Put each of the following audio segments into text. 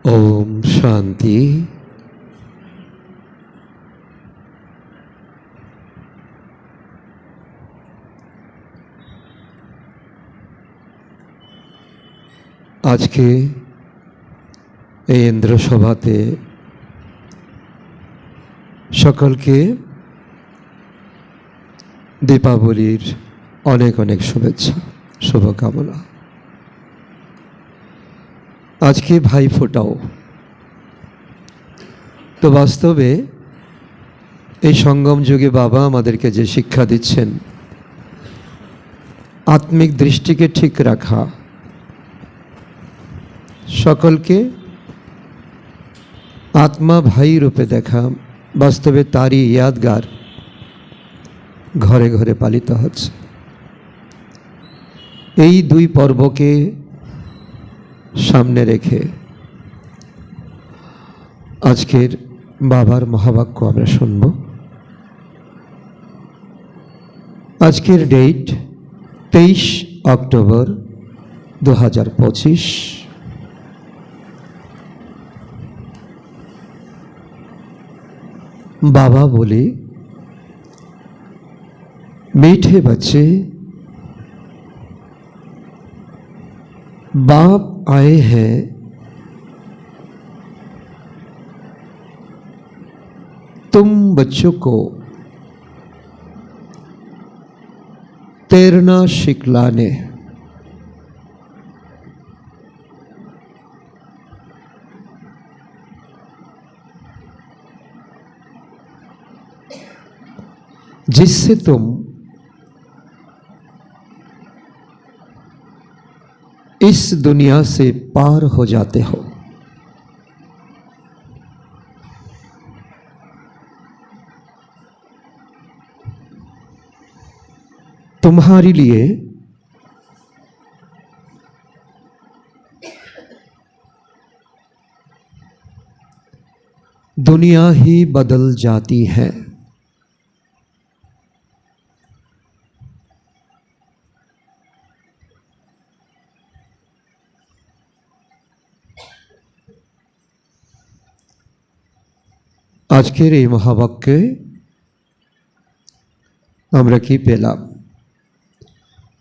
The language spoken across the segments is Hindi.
ओम शांति। आज के इंद्र सभाते सकल के दीपावलीर अनेक अनेक शुभेच्छा शुभकामना। आज के भाई फोटाओ तो वास्तवे এই संगम जुगे बाबा आमादेरके जे शिक्षा दिच्छेन आत्मिक दृष्टि के ठीक रखा, सकल के आत्मा भाई रूपे देखा, वास्तवे तारी यादगार घरे घरे पालित हच्छे। এই দুই पर्वके सामने रेखे आजकेर बाबार महावाक्य आमरा शुनबो। आजकेर डेट 23 अक्टोबर 2025। बाबा बोले, मीठे बच्चे, बाप आए हैं तुम बच्चों को तैरना सिखलाने। जिससे तुम इस दुनिया से पार हो जाते हो। तुम्हारे लिए दुनिया ही बदल जाती है। आजकेर এই মহাবাক্যে আমরা কি পেলাম?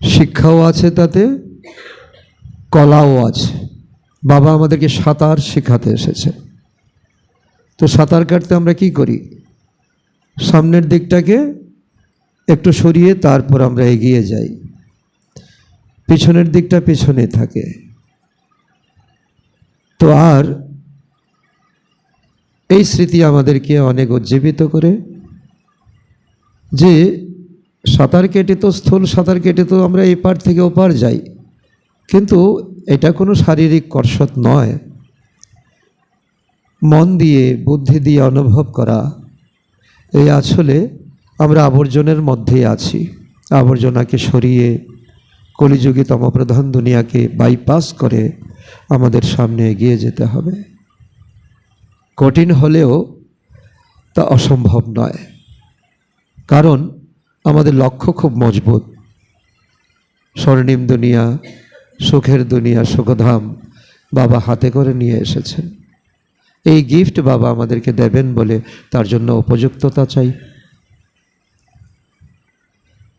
শিক্ষাও আছে, তাতে কলাও আছে। বাবা আমাদেরকে সাঁতার শেখাতে এসেছে। তো সাঁতার কাটতে আমরা কি করি? সামনের দিকটাকে একটু সরিয়ে তারপর আমরা এগিয়ে যাই, পিছনের দিকটা পিছনে থাকে। তো আর এই স্মৃতি আমাদেরকে অনেক উজ্জীবিত করে যে সাঁতার কেটে তো স্থূল সাঁতার কেটে তো আমরা এই পার থেকে ওপার যাই, কিন্তু এটা কোনো শারীরিক কসরত নয়। মন দিয়ে বুদ্ধি দিয়ে অনুভব করা, এই আসলে আমরা আবর্জনের মধ্যেই আছি। আবর্জনাকে সরিয়ে কলিযুগী তমপ্রধান দুনিয়াকে বাইপাস করে আমাদের সামনে এগিয়ে যেতে হবে। কঠিন হলেও তা অসম্ভব নয়, কারণ আমাদের লক্ষ্য খুব মজবুত। স্বর্ণিম দুনিয়া, সুখের দুনিয়া, সুখধাম বাবা হাতে করে নিয়ে এসেছেন। এই গিফট বাবা আমাদেরকে দেবেন বলে তার জন্য উপযুক্ততা চাই।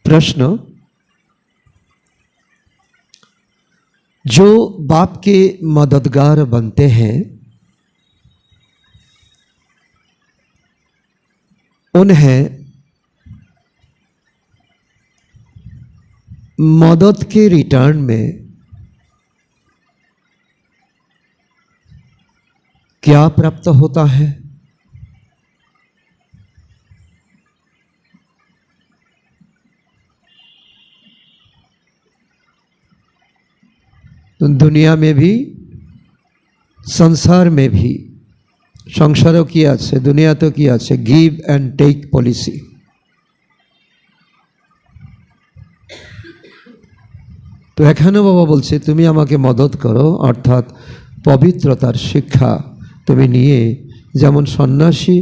प्रश्न, जो बाप के मददगार बनते हैं उन्हें मदद के रिटर्न में क्या प्राप्त होता है? तो दुनिया में भी संसार में भी, সংসারও কি আছে, দুনিয়াতেও কি আছে, গিভ অ্যান্ড টেক পলিসি। তো এখানেও বাবা বলছে তুমি আমাকে মদত করো, অর্থাৎ পবিত্রতার শিক্ষা তুমি নিয়ে, যেমন সন্ন্যাসী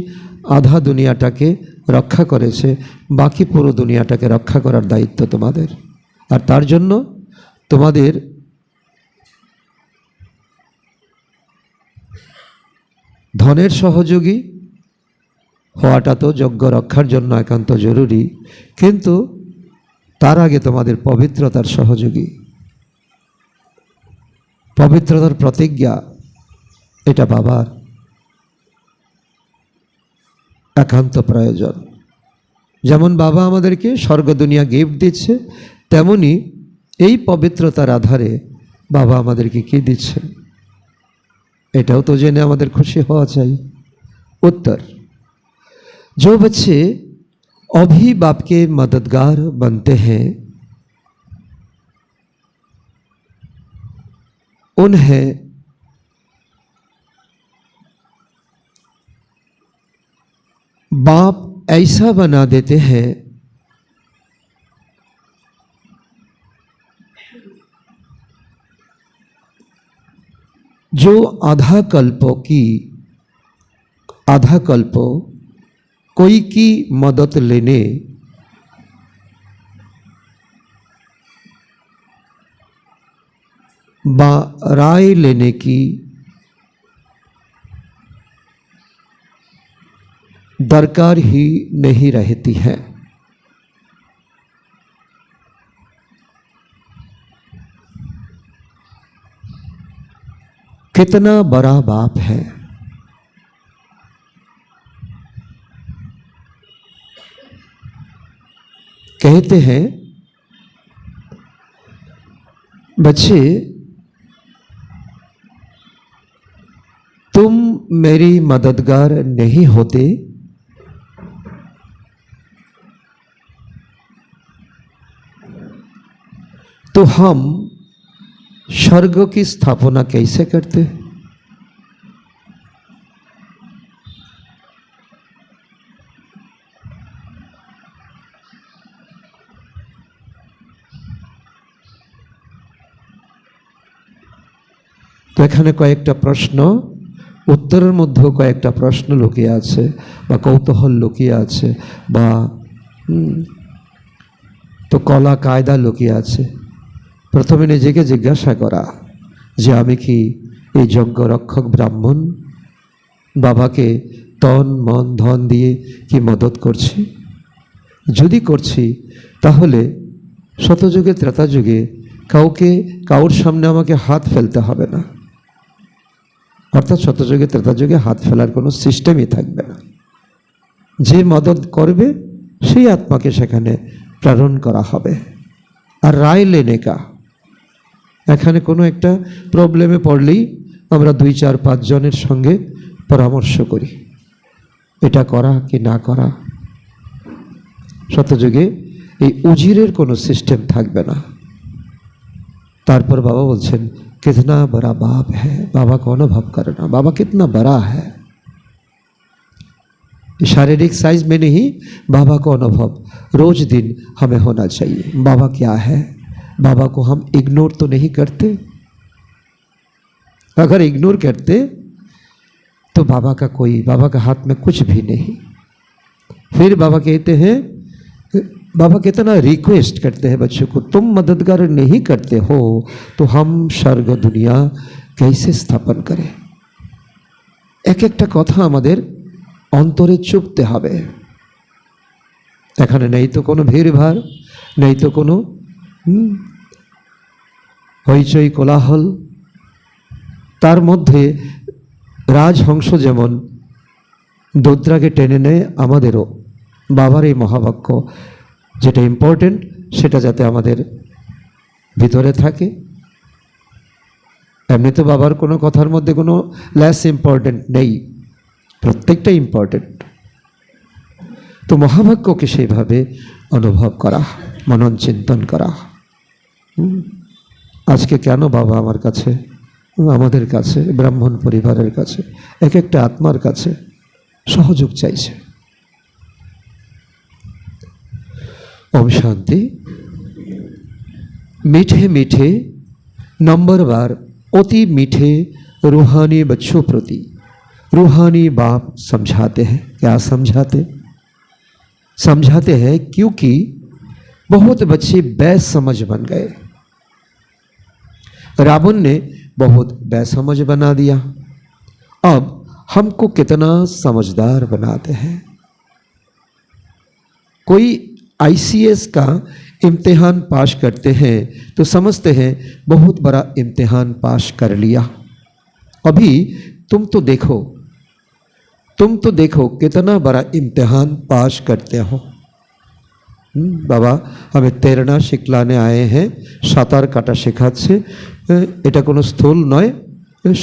আধা দুনিয়াটাকে রক্ষা করেছে, বাকি পুরো দুনিয়াটাকে রক্ষা করার দায়িত্ব তোমাদের। আর তার জন্য তোমাদের ধনের সহযোগী হওয়াটা তো যজ্ঞ রক্ষার জন্য একান্ত জরুরি, কিন্তু তার আগে তোমাদের পবিত্রতার সহযোগী, পবিত্রতার প্রতিজ্ঞা, এটা বাবার একান্ত প্রয়োজন। যেমন বাবা আমাদেরকে স্বর্গ দুনিয়া গিফট দিচ্ছে, তেমনি এই পবিত্রতার আধারে বাবা আমাদেরকে কি দিচ্ছে, এটাও তো জেনে আমাদের খুশি হওয়া চাই। उत्तर, जो बच्चे अभी बाप के मददगार बनते हैं उन्हें बाप ऐसा बना देते हैं जो आधा कल्प कोई की मदद लेने बा राय लेने की दरकार ही नहीं रहती है। कितना बड़ा बाप है। कहते हैं बच्चे तुम मेरी मददगार नहीं होते तो हम स्वर्ग की स्थापना कैसे करते। তো এখানে কয়েকটা প্রশ্ন, উত্তরের মধ্যেও কয়েকটা প্রশ্ন লুকিয়ে আছে বা কৌতূহল লুকিয়ে আছে বা তো কলা কায়দা লুকিয়ে আছে। প্রথমে নিজেকে জিজ্ঞাসা করা যে আমি কি এই যজ্ঞ রক্ষক ব্রাহ্মণ বাবাকে তন মন ধন দিয়ে কি মদত করছি? যদি করছি তাহলে শতযুগে ত্রেতাযুগে কাউর সামনে আমাকে হাত ফেলতে হবে না, অর্থাৎ শতযুগে ত্রেতাযুগে হাত ফেলার কোনো সিস্টেমই থাকবে না। যে মদত করবে সেই আত্মাকে সেখানে প্রেরণ করা হবে। আর রায় লেনে কা, এখানে কোনো একটা প্রবলেমে পড়লেই আমরা 2-4-5 জনের সঙ্গে পরামর্শ করি এটা করা কি না করা। শতযুগে এই উজিরের কোনো সিস্টেম থাকবে না। তারপর বাবা বলছেন कितना बड़ा बाप है, बाबा को अनुभव करना, बाबा कितना बड़ा है। शारीरिक साइज में नहीं, बाबा को अनुभव रोज दिन हमें होना चाहिए। बाबा क्या है, बाबा को हम इग्नोर तो नहीं करते। अगर इग्नोर करते तो बाबा का हाथ में कुछ भी नहीं। फिर बाबा कहते हैं, बाबा कितना रिक्वेस्ट करते हैं बच्चों को, तुम मददगार नहीं करते हो तो हम स्वर्ग दुनिया कैसे स्थापन करें। एक একটা কথা আমাদের অন্তরে চুপতে হবে। এখানে নেই তো কোনো ভিড়ভাড়, নেই তো কোনো হইচই কোলাহল। তার মধ্যে রাজহংস যেমন দোদ্রাকে টেনে নেয়, আমাদেরও বাবার এই মহাবাক্য যেটা ইম্পর্টেন্ট সেটা যাতে আমাদের ভিতরে থাকে। এমনি তো বাবার কোনো কথার মধ্যে কোনো লেস ইম্পর্টেন্ট নেই, প্রত্যেকটা ইম্পর্টেন্ট। তো মহাবাক্যকে সেইভাবে অনুভব করা, মনন চিন্তন করা। আজকে কেন বাবা আমার কাছে, আমাদের কাছে, ব্রাহ্মণ পরিবারের কাছে, এক একটা আত্মার কাছে সহযোগ চাইছে। ओम शांति। मीठे मीठे नंबरवार अति मीठे रूहानी बच्चों प्रति रूहानी बाप समझाते हैं। क्या समझाते हैं क्योंकि बहुत बच्चे बेसमझ बन गए। रावण ने बहुत बेसमझ बना दिया। अब हमको कितना समझदार बनाते हैं। कोई आईसीएस का इम्तिहान पास करते हैं तो समझते हैं बहुत बड़ा इम्तिहान पास कर लिया। अभी तुम तो देखो कितना बड़ा इम्तिहान पास करते हो। बाबा हमें तैरना शिखलाने आए हैं, সাঁতার কাটা শেখাচ্ছে। এটা কোনো স্থূল নয়,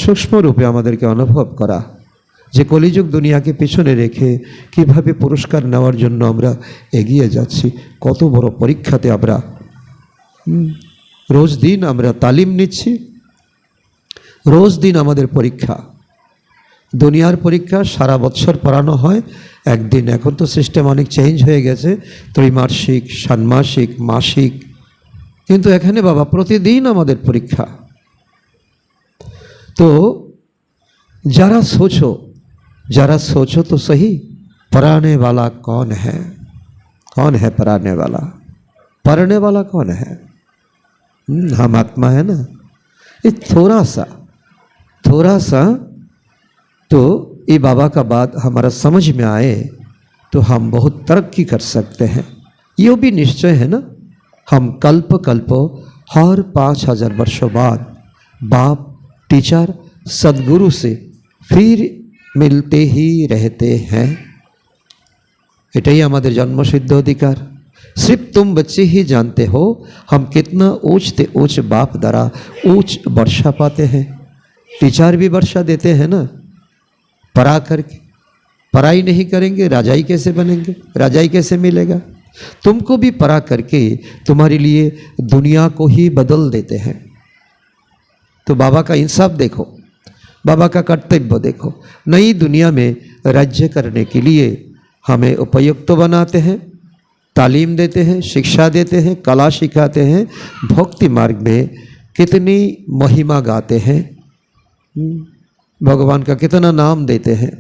सूक्ष्म रूपे আমাদেরকে অনুভব করা যে কলিযুগ দুনিয়াকে পিছনে রেখে কিভাবে পুরস্কার নেওয়ার জন্য আমরা এগিয়ে যাচ্ছি। কত বড় পরীক্ষাতে আমরা রোজ দিন আমরা তালিম নিচ্ছি, রোজ দিন আমাদের পরীক্ষা। দুনিয়ার পরীক্ষা সারা বছর পড়ানো হয়, একদিন। এখন তো সিস্টেম অনেক চেঞ্জ হয়ে গেছে, ত্রিমাসিক, ষান্মাসিক, মাসিক, কিন্তু এখানে বাবা প্রতিদিন আমাদের পরীক্ষা। तो जरा सोचो तो सही, पढ़ाने वाला कौन है? कौन है पढ़ाने वाला? पढ़ने वाला कौन है? हम आत्मा है ना। ये थोड़ा सा तो ये बाबा का बात हमारा समझ में आए तो हम बहुत तरक्की कर सकते हैं। ये भी निश्चय है ना, हम कल्प हर 5000 वर्षों बाद बाप, टीचर, सदगुरु से फिर मिलते ही रहते हैं। एटाई हमारे जन्मसिद्ध अधिकार। सिर्फ तुम बच्चे ही जानते हो हम कितना ऊंचते ऊंच बाप द्वारा ऊंच वर्षा पाते हैं। टीचर भी वर्षा देते हैं ना, पढ़ा करके। पढ़ाई नहीं करेंगे राजाई कैसे बनेंगे? राजाई कैसे मिलेगा? तुमको भी पढ़ा करके तुम्हारे लिए दुनिया को ही बदल देते हैं। तो बाबा का इंसाफ देखो, बाबा का कर्तव्य देखो। नई दुनिया में राज्य करने के लिए हमें उपयुक्त बनाते हैं, तालीम देते हैं, शिक्षा देते हैं, कला सिखाते हैं, भक्ति मार्ग में कितनी महिमा गाते हैं, भगवान का कितना नाम देते हैं।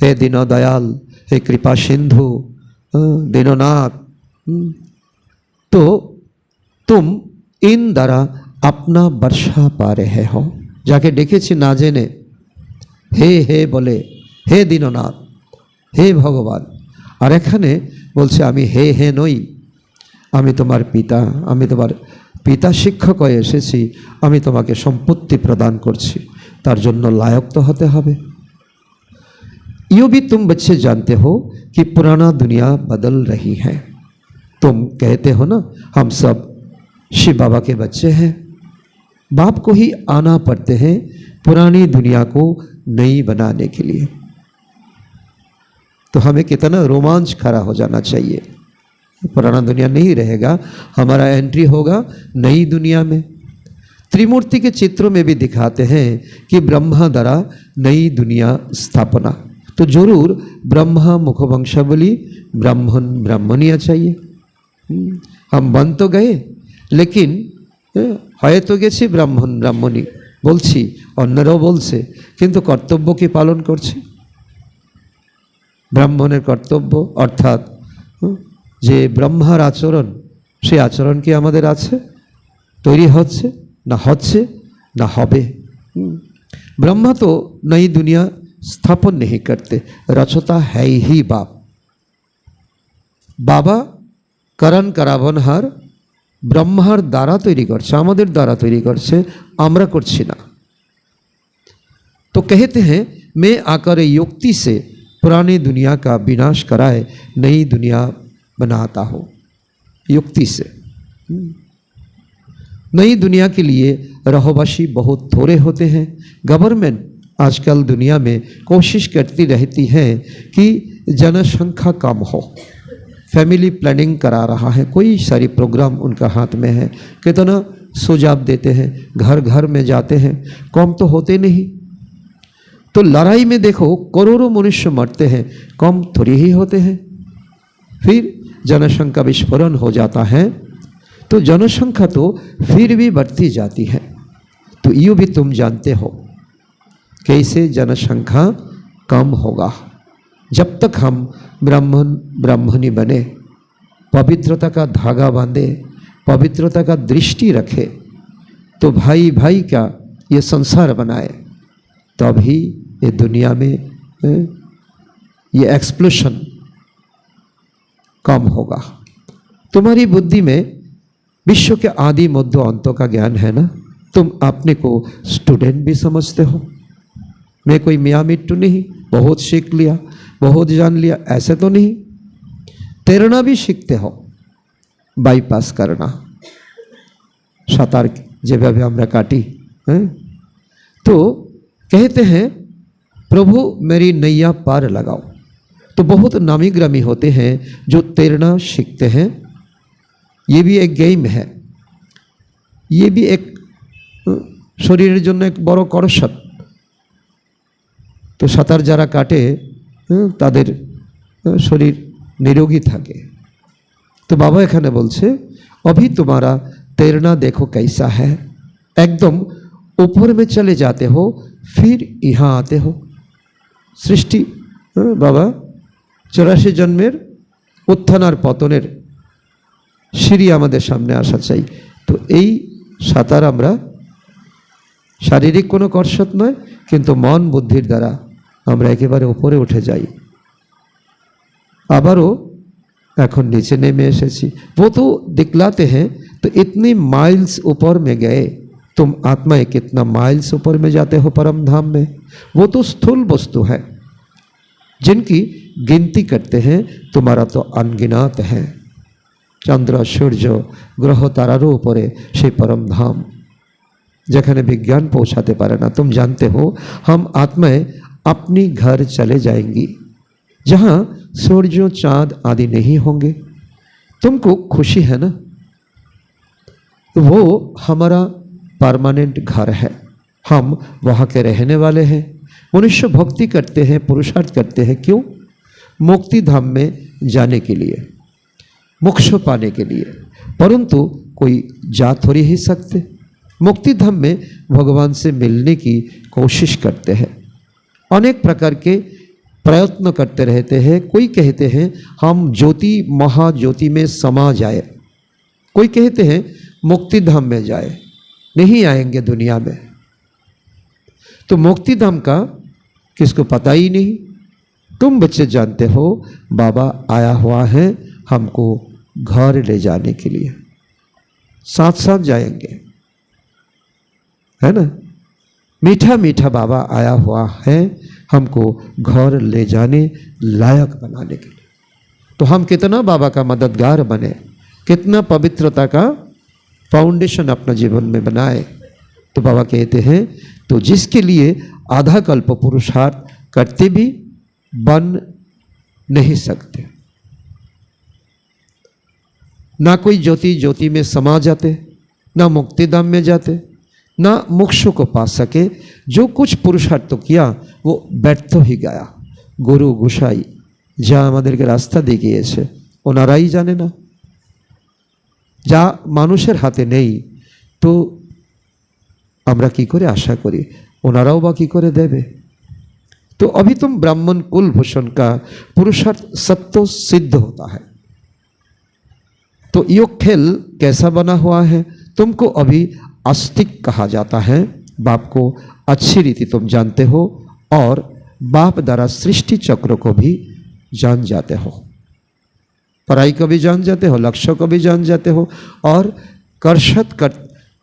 हे दीनो दयाल, हे कृपा सिंधु, दीनोनाथ। तो तुम इन द्वारा अपना वर्षा पा रहे हो। जाके डेकेছি ना जेने, हे हे बोले, हे दीननाथ, हे भगवान। और एखाने बोलছে আমি হে হে নই, আমি তোমার পিতা, আমি তোমার পিতা শিক্ষক হয়ে এসেছি, আমি তোমাকে সম্পত্তি প্রদান করছি, তার জন্য লায়ক তো হতে হবে। यूं भी तुम बच्चे जानते हो कि पुराना दुनिया बदल रही है। तुम कहते हो ना हम सब शिव बाबा के बच्चे हैं। बाप को ही आना पड़ते हैं पुरानी दुनिया को नई बनाने के लिए। तो हमें कितना रोमांच खड़ा हो जाना चाहिए। पुराना दुनिया नहीं रहेगा, हमारा एंट्री होगा नई दुनिया में। त्रिमूर्ति के चित्रों में भी दिखाते हैं कि ब्रह्मा द्वारा नई दुनिया स्थापना। तो जरूर ब्रह्मा मुखवंशावली ब्राह्मण ब्राह्मणिया चाहिए। हम बन तो गए, लेकिन হয়তো গেছি ব্রাহ্মণ ব্রাহ্মণী বলছি, অন্যরাও বলছে, কিন্তু কর্তব্য কি পালন করছি? ব্রাহ্মণের কর্তব্য অর্থাৎ যে ব্রহ্মার আচরণ, সেই আচরণ কি আমাদের আছে? তৈরি হচ্ছে না হবে? ब्रह्मा तो नई दुनिया स्थापन नहीं करते, रचता है ही बाप। बाबा करण करावनहार ब्रह्मार द्वारा तैरी करছে, আমাদের দ্বারা তৈরি করছে, আমরা করছি না। तो कहते हैं मैं आकर युक्ति से पुरानी दुनिया का विनाश कराए नई दुनिया बनाता हूँ। युक्ति से नई दुनिया के लिए रहवासी बहुत थोड़े होते हैं। गवर्नमेंट आजकल दुनिया में कोशिश करती रहती है कि जनसंख्या कम हो, फैमिली प्लानिंग करा रहा है, कोई सारी प्रोग्राम उनका हाथ में है, कितना सुझाव देते हैं, घर घर में जाते हैं, कम तो होते नहीं। तो लड़ाई में देखो करोड़ों मनुष्य मरते हैं, कम थोड़ी ही होते हैं। फिर जनसंख्या विस्फोरण हो जाता है, तो जनसंख्या तो फिर भी बढ़ती जाती है। तो यूँ भी तुम जानते हो कैसे जनसंख्या कम होगा। जब तक हम ब्राह्मण ब्राह्मणी बने, पवित्रता का धागा बांधे, पवित्रता का दृष्टि रखे, तो भाई भाई का ये संसार बनाए, तभी ये दुनिया में ये एक्सप्लोशन कम होगा। तुम्हारी बुद्धि में विश्व के आदि मध्य अंतों का ज्ञान है ना। तुम अपने को स्टूडेंट भी समझते हो। मैं कोई मियाँ मिट्टू नहीं, बहुत सीख लिया, बहुत जान लिया, ऐसे तो नहीं। तैरना भी सीखते हो, बाईपास करना, सातार যেভাবে আমরা काटी हैं। तो कहते हैं प्रभु मेरी नैया पार लगाओ। तो बहुत नामी ग्रामी होते हैं जो तैरना सीखते हैं। ये भी एक गेम है, ये भी एक शरीर जন্য एक बड़ो করসত। तो সাঁতার যারা কাটে তাদের শরীর निरोगी থাকে। तो बाबा এখানে বলছে अभी तुम्हारा तैरना देखो कैसा है, एकदम ऊपर में चले जाते हो फिर यहाँ आते हो। सृष्टि बाबा 84 जन्मेर उत्थान और पतनेर सीढ़ी आमादेर सामने आसा चाই। तो এই সাঁতার আমরা शारीरिक कोनो कसरत नय, किन्तु मन बुद्धिर द्वारा আমরা एकेबारे ऊपरे उठे যাই। आबारो এখন नीचे नेमे एसेছি। वो तो दिखलाते हैं तो इतनी माइल्स ऊपर में गए, तुम आत्माएं कितना माइल्स ऊपर में जाते हो परम धाम में। वो तो स्थूल वस्तु है जिनकी गिनती करते हैं तुम्हारा तो अनगिनात है। चंद्र सूर्य ग्रह तारारो ऊपरे से परम धाम যেখানে विज्ञान पहुँचाते पारे ना। तुम जानते हो हम आत्माएं अपनी घर चले जाएंगी जहाँ सूर्य चाँद आदि नहीं होंगे। तुमको खुशी है ना, वो हमारा परमानेंट घर है, हम वहाँ के रहने वाले हैं। मनुष्य भक्ति करते हैं, पुरुषार्थ करते हैं, क्यों? मुक्ति धाम में जाने के लिए, मोक्ष पाने के लिए। परंतु कोई जा थोड़ी ही सकते। मुक्ति धाम में भगवान से मिलने की कोशिश करते हैं, अनेक प्रकार के प्रयत्न करते रहते हैं। कोई कहते हैं हम ज्योति महाज्योति में समा जाए, कोई कहते हैं मुक्ति धाम में जाए, नहीं आएंगे दुनिया में। तो मुक्ति धाम का किसको पता ही नहीं। तुम बच्चे जानते हो बाबा आया हुआ है हमको घर ले जाने के लिए, साथ साथ जाएंगे, है ना। मीठा मीठा बाबा आया हुआ है हमको घर ले जाने लायक बनाने के लिए। तो हम कितना बाबा का मददगार बने, कितना पवित्रता का फाउंडेशन अपना जीवन में बनाए। तो बाबा कहते हैं तो जिसके लिए आधा कल्प पुरुषार्थ करते भी बन नहीं सकते, ना कोई ज्योति ज्योति में समा जाते, ना मुक्तिधाम में जाते, ना मोक्ष को पा सके। जो कुछ पुरुषार्थ तो किया वो व्यर्थ ही गया। गुरु गोसाई যা আমাদেরকে রাস্তা দেখিয়েছে ওনারাই জানে না, যা মানুষের হাতে নেই তো আমরা কি করে আশা করি ওনারাও বা কি করে দেবে। तो अभी तुम ब्राह्मण कुल भूषण का पुरुषार्थ सत्य सिद्ध होता है। तो ये खेल कैसा बना हुआ है, तुमको अभी आस्तिक कहा जाता है। बाप को अच्छी रीति तुम जानते हो और बाप द्वारा सृष्टि चक्र को भी जान जाते हो, पढ़ाई को भी जान जाते हो, लक्ष्य को भी जान जाते हो। और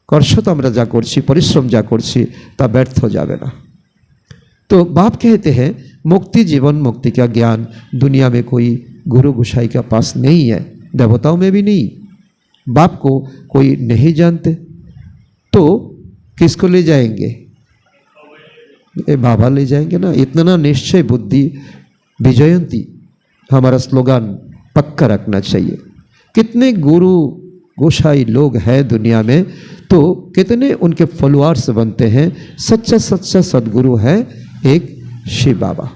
कर्षत আমরা যা করছি, परिश्रम যা করছি তা ব্যর্থ যাবে না। तो बाप कहते हैं मुक्ति जीवन मुक्ति का ज्ञान दुनिया में कोई गुरु गोसाई के पास नहीं है, देवताओं में भी नहीं। बाप को कोई नहीं जानते तो किसको ले जाएंगे? ये बाबा ले जाएंगे ना। इतना निश्चय बुद्धि विजयंती हमारा स्लोगन पक्का रखना चाहिए। कितने गुरु गोसाई लोग हैं दुनिया में, तो कितने उनके फॉलोअर्स बनते हैं। सच्चा सच्चा सदगुरु है एक शिव बाबा,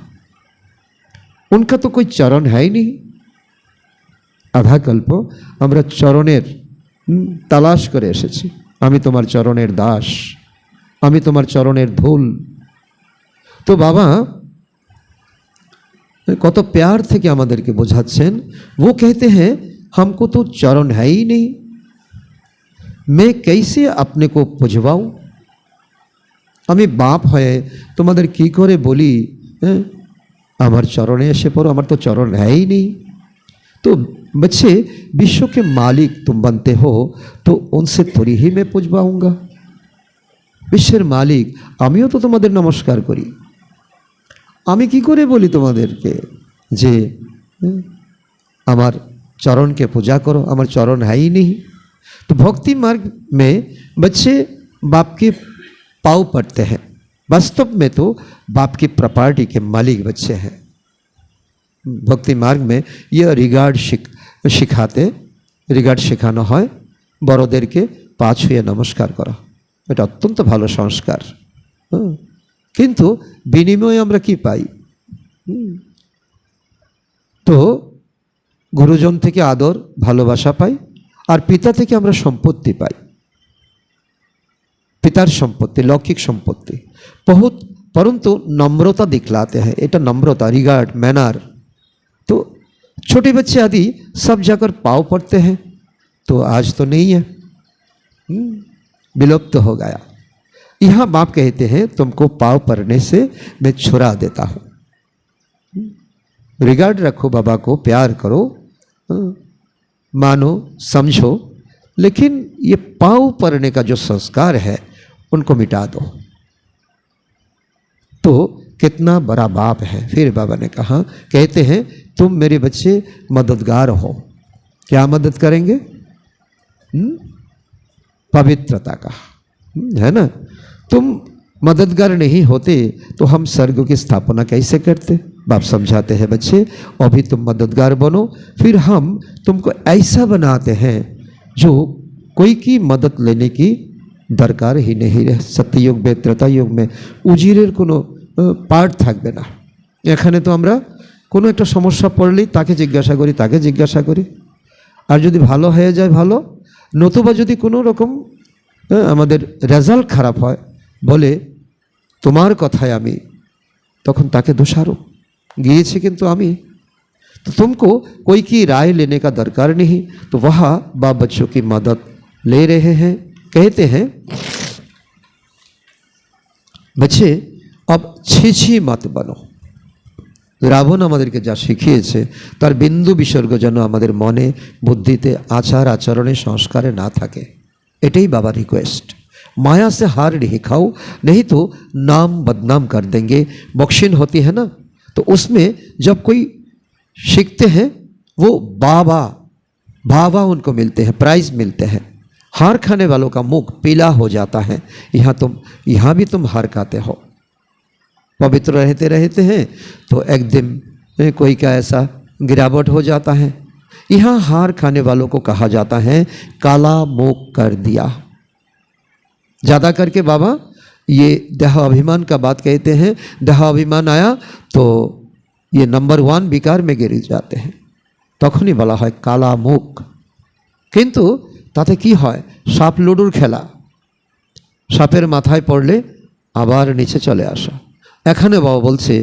उनका तो कोई चरण है ही नहीं। आधा कल्प আমরা চরণের তালাশ করে এসেছি। আমি তোমার চরণের দাস, আমি তোমার চরণের ধুল। তো বাবা কত प्यार থেকে আমাদেরকে বোঝাচ্ছেন। वो कहते हैं हमको तो चरण है ही नहीं, मैं कैसे अपने को पुजवाऊं। আমি বাপ হয়ে তোমাদের কি করে বলি हमार चरणे ऐसे पड़ो, हमार तो चरण है ही नहीं। तो बच्चे, विश्व के मालिक तुम बनते हो तो उनसे थोड़ी ही मैं पूज पाऊंगा। विश्वेर मालिक आमिও तो तुम्हाদের नमस्कार करी, आमी की करे बोली तुम्हादेरके जे हमार चरण के पूजा करो, हमार चरण है ही नहीं। तो भक्ति मार्ग में बच्चे बाप के पाँव पड़ते हैं, वास्तव में तो बाप की प्रॉपर्टी के मालिक बच्चे हैं। भक्ति मार्ग में यह रिगार्ड शिखाते, रिगार्ड शेखानो है बड़ोदेरके पा छुए नमस्कार करा, এটা অত্যন্ত ভালো সংস্কার। কিন্তু বিনিময়ে আমরা কি পাই? তো গুরুজন থেকে আদর ভালোবাসা পাই, আর পিতা থেকে আমরা সম্পত্তি পাই। पितार सम्पत्ति लौकिक सम्पत्ति बहुत, परंतु नम्रता दिखलाते हैं, এটা नम्रता, रिगार्ड, मैनर। तो छोटे बच्चे आदि सब जाकर पाँव पड़ते हैं, तो आज तो नहीं है, विलुप्त हो गया। यहाँ बाप कहते हैं तुमको पाँव पड़ने से मैं छुड़ा देता हूँ। रिगार्ड रखो, बाबा को प्यार करो, मानो समझो, लेकिन ये पाँव पड़ने का जो संस्कार है उनको मिटा दो। तो कितना बड़ा बाप है। फिर बाबा ने कहा, कहते हैं तुम मेरे बच्चे मददगार हो। क्या मदद करेंगे? पवित्रता का, है ना। तुम मददगार नहीं होते तो हम स्वर्ग की स्थापना कैसे करते? बाप समझाते हैं, बच्चे अभी तुम मददगार बनो, फिर हम तुमको ऐसा बनाते हैं जो कोई की मदद लेने की दरकार ही नहीं रहे। सत्ययुग में, त्रेता युग में उजिरेर कोनो पार्ट थाकबे ना। एखाने तो आमरा कोनो एकटा समस्या पड़लेई ताके जिज्ञासा करी, ताके जिज्ञासा करी, और यदि भालो हये जाय भालो, नतुबा यदि कोनो रकम आमादेर रेजाल्ट खराब हय बोले तोमार कथाय आमी, तखन ताके दोषारोप गिয়েছি किन्तु आमी। तो तुमको कोई की राय लेने का दरकार नहीं। तो वहाँ बाप बच्चों की मदद ले रहे हैं। कहते हैं बच्चे अब ছিছি मत बनो। রাবণ আমাদেরকে যা শিখিয়েছে তার বিন্দু বিসর্গ যেন আমাদের মনে, বুদ্ধিতে, আচার আচরণে, সংস্কারে না থাকে, এটাই বাবার রিকোয়েস্ট। माया से हार नहीं खाओ, नहीं तो नाम बदनाम कर देंगे। बॉक्सिंग होती है ना, तो उसमें जब कोई सीखते हैं वो बाबा बाबा उनको मिलते हैं, प्राइज मिलते हैं। हार खाने वालों का मुख पीला हो जाता है। यहाँ भी तुम हार खाते हो। पवित्र रहते रहते हैं तो एक दिन कोई का ऐसा गिरावट हो जाता है। यहाँ हार खाने वालों को कहा जाता है काला मुख कर दिया। ज़्यादा करके बाबा ये देह अभिमान का बात कहते हैं। देह अभिमान आया तो ये नंबर 1 विकार में गिर जाते हैं, तखनी बला है काला मुख। किन्तु ताते की है, साप लुडुर खेला, सापेर माथाय पड़ले आबार नीचे चले आसा। एखाने बाबा बोलছে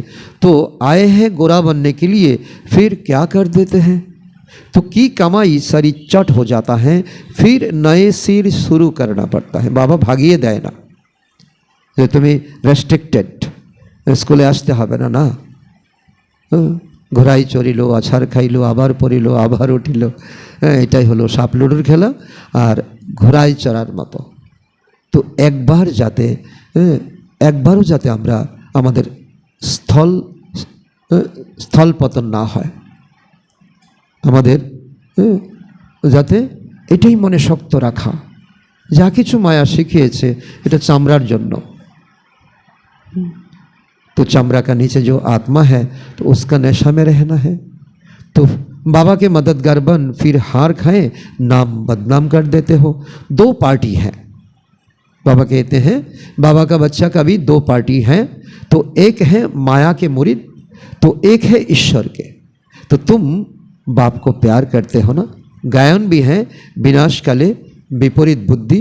तो आए हैं गोरा बनने के लिए, फिर क्या कर देते हैं। तो की कमाई सारी चट हो जाता है, फिर नए सिर शुरू करना पड़ता है। बाबा भागिए देय ना যে তুমি রেস্ট্রিক্টেড, স্কুলে আসতে হবে না, না ঘোড়াই চড়িল, আছাড় খাইল, আবার পড়িল, আবার উঠিল। এটাই হলো সাপ লুডুর খেলা আর ঘোড়াই চড়ার মতো। তো একবার যাতে একবারও যাতে আমরা আমাদের স্থল পতন না হয়, আমাদের যাতে এটাই মনে শক্ত রাখা। যা কিছু মায়া শিখিয়েছে এটা চামড়ার জন্য। तो चमड़ा का नीचे जो आत्मा है तो उसका नशा में रहना है। तो बाबा के मददगार बन, फिर हार खाए, नाम बदनाम कर देते हो। 2 पार्टी है। बाबा कहते हैं बाबा का बच्चा का भी 2 पार्टी हैं। तो एक है माया के मुरीद, तो एक है ईश्वर के। तो तुम बाप को प्यार करते हो ना। गायन भी है, विनाश काले विपरीत बुद्धि,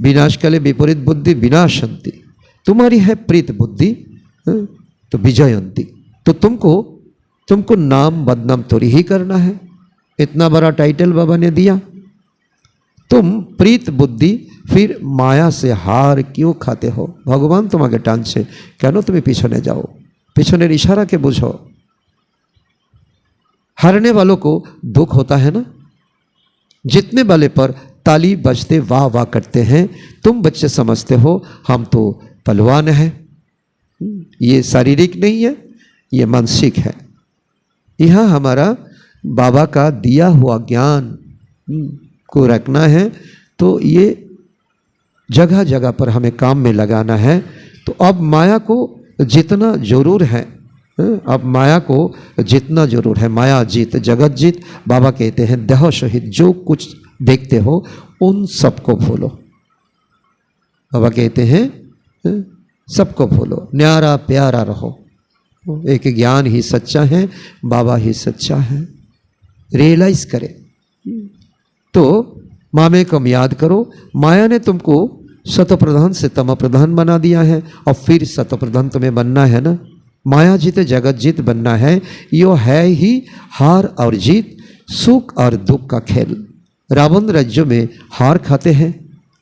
विनाश काले विपरीत बुद्धि विनाशंती। तुम्हारी है प्रीत बुद्धि तो विजयंती। तो तुमको नाम बदनाम थोड़ी ही करना है। इतना बड़ा टाइटल बाबा ने दिया। तुम प्रीत बुद्धि फिर माया से हार क्यों खाते हो? भगवान तुम्हारे टांचे, क्यों तुम्हें पीछने जाओ? पिछनेर इशारा के बुझो। हारने वालों को दुख होता है ना, जीतने वाले पर ताली बजते वाह वाह करते हैं। तुम बच्चे समझते हो हम तो पहलवान हैं। ये शारीरिक नहीं है, ये मानसिक है। यहाँ हमारा बाबा का दिया हुआ ज्ञान को रखना है, तो ये जगह जगह पर हमें काम में लगाना है। तो अब माया को जितना जरूर है, अब माया को जितना जरूर है, माया जीत जगत जीत। बाबा कहते हैं देह सहित जो कुछ देखते हो उन सबको भूलो। बाबा कहते हैं सबको भूलो, न्यारा प्यारा रहो। एक ज्ञान ही सच्चा है, बाबा ही सच्चा है। रियलाइज करें। तो मामे कम याद करो, माया ने तुमको सतप्रधान से तम प्रधान बना दिया है, और फिर सतप्रधान तुम्हें बनना है ना। माया जीते जगत जीत बनना है। यो है ही हार और जीत, सुख और दुख का खेल। रावण राज्य में हार खाते हैं,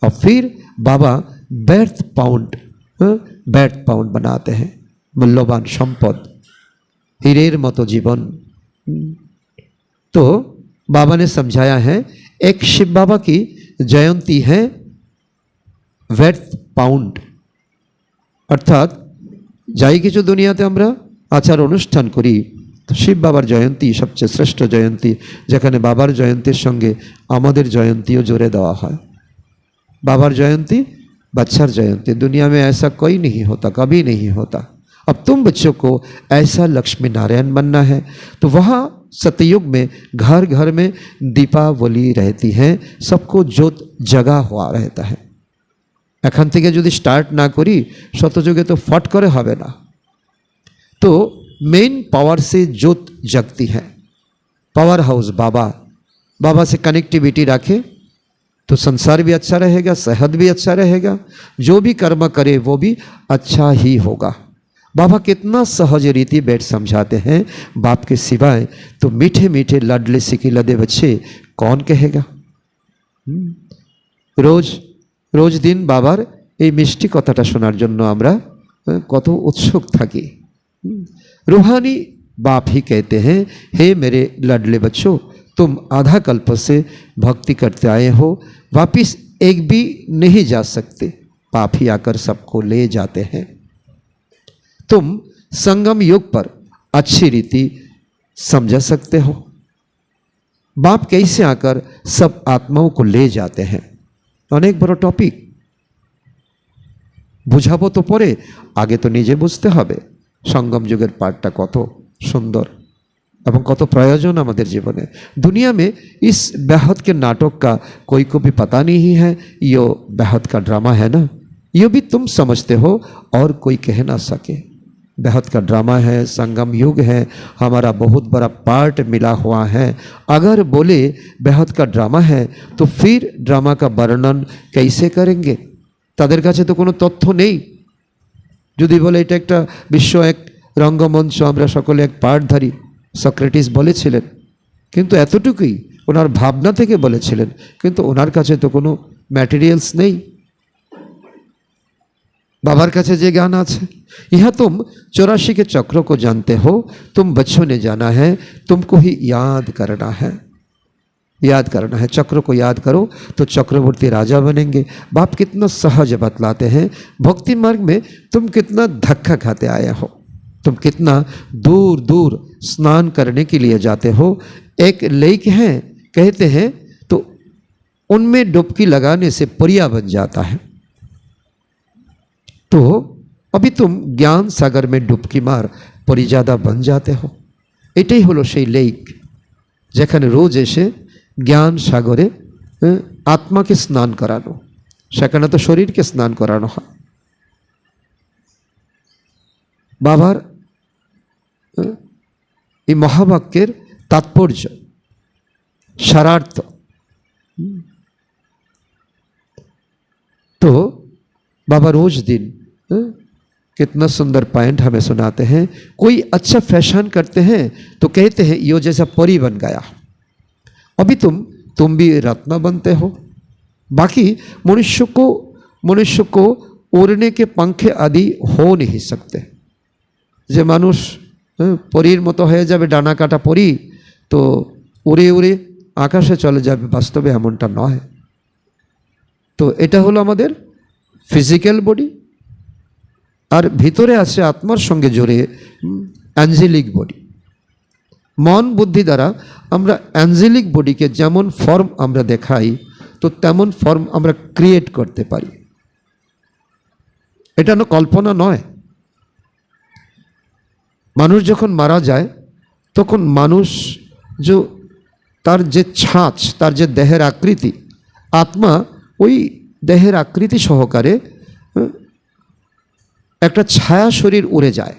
और फिर बाबा व्यर्थ पाउंड बनाते हैं। मूल्यवान संपद, हीरेर मतो जीवन। तो बाबा ने समझाया है, एक शिव बाबा की जयंती है व्यर्थ पाउंड, अर्थात যাই কিছু দুনিয়াতে আমরা আচার অনুষ্ঠান করি, তো শিব বাবার জয়ন্তী সবচেয়ে শ্রেষ্ঠ জয়ন্তী, যেখানে বাবার জয়ন্তীর সঙ্গে আমাদের জয়ন্তীও জোরে দেওয়া হয়। बाबर जयंती बच्चर जयंती, दुनिया में ऐसा कोई नहीं होता, कभी नहीं होता। अब तुम बच्चों को ऐसा लक्ष्मी नारायण बनना है। तो वहाँ सतयुग में घर घर में दीपावली रहती है, सबको जोत जगा हुआ रहता है। एखान থেকে যদি স্টার্ট না করি শতযুগে তো ফট করে হবে না। तो मेन पावर से जोत जगती है। पावर हाउस बाबा से कनेक्टिविटी रखे तो संसार भी अच्छा रहेगा, सेहत भी अच्छा रहेगा, जो भी कर्म करे वो भी अच्छा ही होगा। बाबा कितना सहज रीति बैठ समझाते हैं, बाप के सिवाय तो मीठे मीठे लाडले सिकिलदे बच्चे कौन कहेगा। रोज दिन बाबार এই মিষ্টি কথাটা শোনার জন্য আমরা কত উৎসুক থাকি। रूहानी बाप ही कहते हैं, हे मेरे लाडले बच्चों, तुम आधा कल्प से भक्ति करते आए हो, वापिस एक भी नहीं जा सकते, पाप ही आकर सबको ले जाते हैं। तुम संगम युग पर अच्छी रीति समझा सकते हो, बाप कैसे आकर सब आत्माओं को ले जाते हैं। अनेक बड़ा टॉपिक, बुझाबो तो परे, आगे तो निजे बुझते हबे। संगम युगेर पाठटा कत सुंदर एवं कत प्रयोजन हमारे जीवने। दुनिया में इस बेहद के नाटक का कोई को भी पता नहीं है, यो बेहद का ड्रामा है ना, यो भी तुम समझते हो और कोई कह ना सके। बेहद का ड्रामा है, संगम युग है, हमारा बहुत बड़ा पार्ट मिला हुआ है। अगर बोले बेहद का ड्रामा है तो फिर ड्रामा का वर्णन कैसे करेंगे? তাদের কাছে তো কোনো তথ্য নেই। যদি বলে এটা একটা বিশ্ব এক রঙ্গমঞ্চ, আমরা সকলে এক পাঠধারী, সক্রেটিস বলেছিলেন, কিন্তু এতটুকুই ওনার ভাবনা থেকে বলেছিলেন, কিন্তু ওনার কাছে তো কোনো ম্যাটেরিয়ালস নেই। बाबर काছে যে ज्ञान আছে। यहाँ तुम 84 के चक्रों को जानते हो, तुम बच्चों ने जाना है, तुमको ही याद करना है। याद करना है, चक्र को याद करो तो चक्रवर्ती राजा बनेंगे। बाप कितना सहज बतलाते हैं, भक्ति मार्ग में तुम कितना धक्का खाते आए हो, तुम कितना दूर दूर स्नान करने के लिए जाते हो। एक लेक है कहते हैं, तो उनमें डुबकी लगाने से परिया बन जाता है। तो अभी तुम ज्ञान सागर में डुबकी मार परिजादा बन जाते हो। एटाई हलो सेई लेक, जेखाने रोज एसे ज्ञान सागरे आत्मा के स्नान करानो, सेखाने तो शरीर के स्नान करानो है। बाबार ये महावाक्येर तात्पर्य सारार्थ। तो बाबा रोज दिन कितना सुंदर पॉइंट हमें सुनाते हैं। कोई अच्छा फैशन करते हैं तो कहते हैं यो जैसा परी बन गया। अभी तुम भी रत्न बनते हो। बाकी मनुष्य को उड़ने के पंखे आदि हो नहीं सकते। যে মানুষ পরীর মতো হয়ে যাবে, ডানা কাটা পরী, তো উড়ে উড়ে আকাশে চলে যাবে, বাস্তবে এমনটা নয়। তো এটা হলো আমাদের ফিজিক্যাল বডি, আর ভিতরে আছে আত্মার সঙ্গে জড়ে অ্যাঞ্জেলিক বডি। মন বুদ্ধি দ্বারা আমরা অ্যাঞ্জেলিক বডিকে যেমন ফর্ম আমরা দেখাই, তো তেমন ফর্ম আমরা ক্রিয়েট করতে পারি। এটা কল্পনা নয়। মানুষ যখন মারা যায় তখন মানুষ তার যে ছাঁচ, তার যে দেহের আকৃতি, আত্মা ওই দেহের আকৃতি সহকারে একটা ছায়া শরীর উড়ে যায়।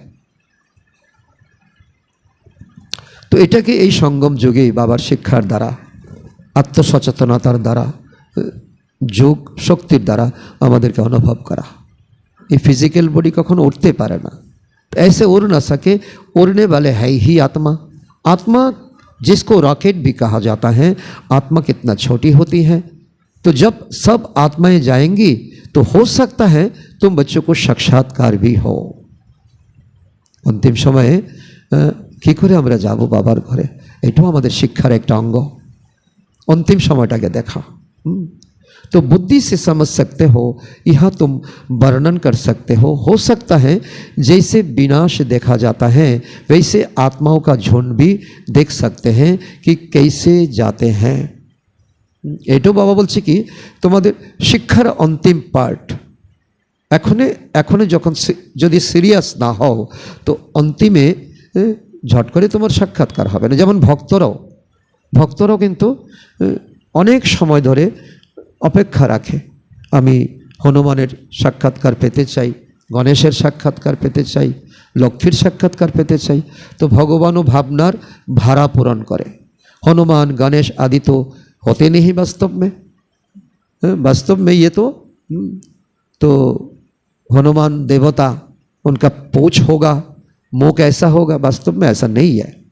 তো এটাকে এই সঙ্গম যুগে বাবার শিক্ষার দ্বারা, আত্মসচেতনতার দ্বারা, যোগ শক্তির দ্বারা আমাদেরকে অনুভব করা। ये फिजिकल बॉडी कखनो उठते पारे ना, तो ऐसे उड़ ना सके, उड़ने वाले है ही आत्मा। आत्मा जिसको रॉकेट भी कहा जाता है, आत्मा कितना छोटी होती है। तो जब सब आत्माएं जाएंगी तो हो सकता है तुम बच्चों को साक्षात्कार भी हो। अंतिम समय कि करे आमरा जाबो बाबार घरे, एटाও आमादेर शिक्षार एक अंग। अंतिम समयटाके देखा। तो बुद्धि से समझ सकते हो, यह तुम वर्णन कर सकते हो सकता है जैसे विनाश देखा जाता है वैसे आत्माओं का झुंड भी देख सकते हैं कि कैसे जाते हैं। एटो बाबा बोलছে কি তোমাদের শিক্ষার अंतिम पार्ट এখনে যখন যদি সিরিয়াস না হও তো অন্তিমে ঝট করে তোমার সাক্ষাৎকার হবে না। যেমন ভক্তরাও কিন্তু অনেক সময় ধরে অপেক্ষা রাখে, আমি হনুমানের সাক্ষাৎকার পেতে চাই, গণেশের সাক্ষাৎকার পেতে চাই, লক্ষ্মীর সাক্ষাৎকার পেতে চাই। তো ভগবানও ভাবনার ভাড়া পূরণ করে। हनुमान गणेश आदि तो होते नहीं वास्तव में ये तो हनुमान देवता, उनका पूंछ होगा, मुख ऐसा होगा, वास्तव में ऐसा नहीं है।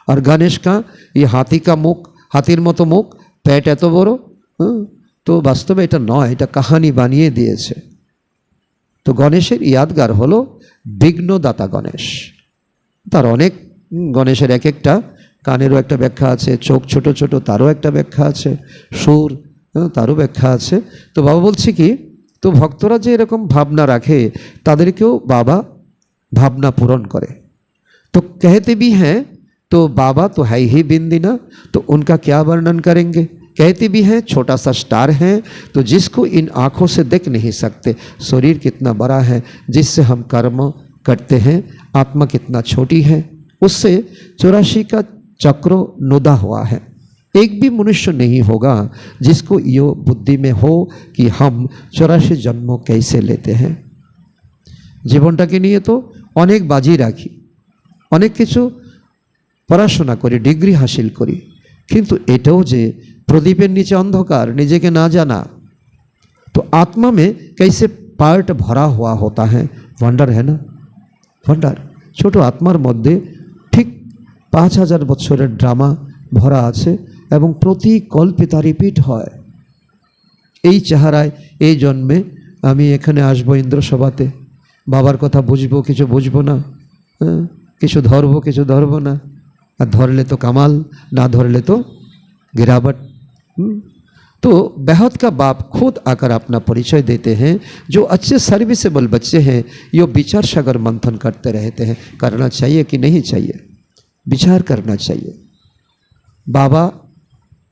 और गणेश का ये हाथी का मुख, हाथीर मतो मुख, पेट एत बड़ो, तो वास्तवे এটা নয়, এটা কাহিনী বানিয়ে দিয়েছে। তো গণেশের ইয়াদগার হলো বিঘ্নদাতা গণেশ। তার অনেক গণেশের এক একটা কানেরও একটা ব্যাখ্যা আছে, চোখ ছোট ছোট তারও একটা ব্যাখ্যা আছে, সুর তারও ব্যাখ্যা আছে। তো বাবা বলছে কি, তো ভক্তরা যে এরকম ভাবনা রাখে তাদেরকেও বাবা ভাবনা পূরণ করে। तो कहते भी हैं तो बाबा तो है ही बिंदिना, तो उनका क्या वर्णन करेंगे। कहते भी हैं छोटा सा स्टार है, तो जिसको इन आँखों से देख नहीं सकते। शरीर कितना बड़ा है जिससे हम कर्म करते हैं, आत्मा कितना छोटी है, उससे 84 का चक्र नुदा हुआ है। एक भी मनुष्य नहीं होगा जिसको यो बुद्धि में हो कि हम 84 जन्मों कैसे लेते हैं। জীবনটাকে নিয়ে তো অনেক বাজি রাখি, অনেক কিছু পড়াশোনা করি, ডিগ্রি হাসিল করি, কিন্তু এটাও যে प्रदीपेर नीचे अंधकार, निजे के ना जाना। तो आत्मा में कैसे पार्ट भरा हुआ होता है, वंडर है ना, वंडर। छोटो आत्मार मध्य ठीक 5000 बछरेर ड्रामा भरा आछे एवं प्रति कल्पिता रिपिट हय। এই চেহারায় এই জন্মে আমি এখানে আসবো ইন্দ্রসভাতে, বাবার কথা বুঝবো, কিছু বুঝবো না, কিছু ধরবো, কিছু ধরবো না, আর ধরলে তো কামাল, না ধরলে তো गिरावट। तो बेहद का बाप खुद आकर अपना परिचय देते हैं। जो अच्छे सर्विसेबल बच्चे हैं ये विचार सागर मंथन करते रहते हैं, करना चाहिए कि नहीं चाहिए, विचार करना चाहिए। बाबा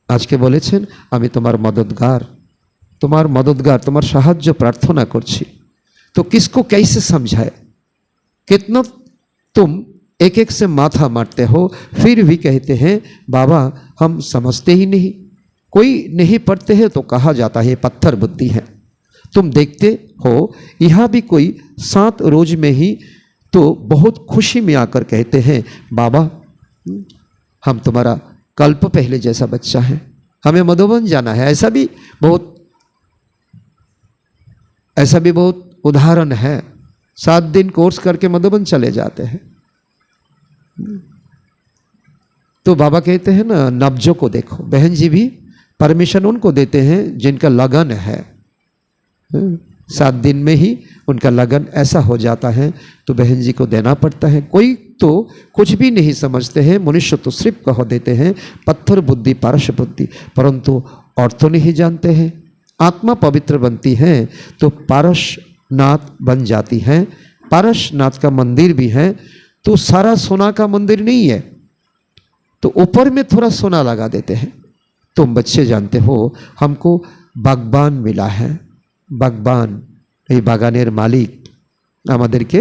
आज के बोलेছেন আমি তোমার मददगार, তোমার সাহায্য प्रार्थना করছি। तो किसको कैसे समझाए, कितना तुम एक एक से माथा मारते हो, फिर भी कहते हैं बाबा हम समझते ही नहीं। कोई नहीं पढ़ते हैं तो कहा जाता है पत्थर बुद्धि है। तुम देखते हो यहाँ भी कोई 7 रोज में ही तो बहुत खुशी में आकर कहते हैं बाबा हम तुम्हारा कल्प पहले जैसा बच्चा है, हमें मधुबन जाना है। ऐसा भी बहुत उदाहरण है, 7 दिन कोर्स करके मधुबन चले जाते हैं। तो बाबा कहते हैं ना नब्जों को देखो। बहन जी भी परमिशन उनको देते हैं जिनका लगन है, 7 दिन में ही उनका लगन ऐसा हो जाता है तो बहन जी को देना पड़ता है। कोई तो कुछ भी नहीं समझते हैं, मनुष्य तो सिर्फ कह देते हैं पत्थर बुद्धि पारस बुद्धि, परंतु और तो नहीं जानते हैं। आत्मा पवित्र बनती है तो पारसनाथ बन जाती है। पारसनाथ का मंदिर भी है तो सारा सोना का मंदिर नहीं है, तो ऊपर में थोड़ा सोना लगा देते हैं। तुम बच्चे जानते हो हमको बागबान मिला है, बागबान এই বাগানের মালিক আমাদেরকে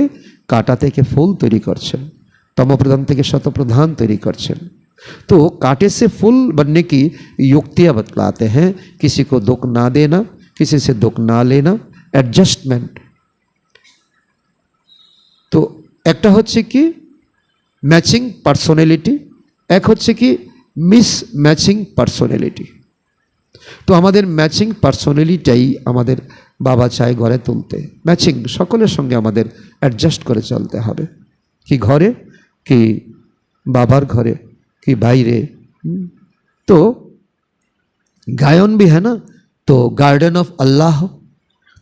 কাঁটা থেকে ফুল তৈরি করছেন, तमोप्रधान থেকে शतप्रधान तैयारी करছেন। तो कांटे से फूल बनने की युक्तियाँ बतलाते हैं, किसी को दुख ना देना, किसी से दुख ना लेना, एडजस्टमेंट। तो একটা হচ্ছে কি ম্যাচিং পার্সোনালিটি, এক হচ্ছে কি মিস ম্যাচিং পার্সোনালিটি। তো আমাদের ম্যাচিং পার্সোনালিটাই আমাদের বাবা চায় গড়ে তুলতে। ম্যাচিং সকলের সঙ্গে আমাদের অ্যাডজাস্ট করে চলতে হবে, কি ঘরে कि बाबार घरे कि बाहरे। तो गायन भी है ना, तो गार्डन ऑफ अल्लाह।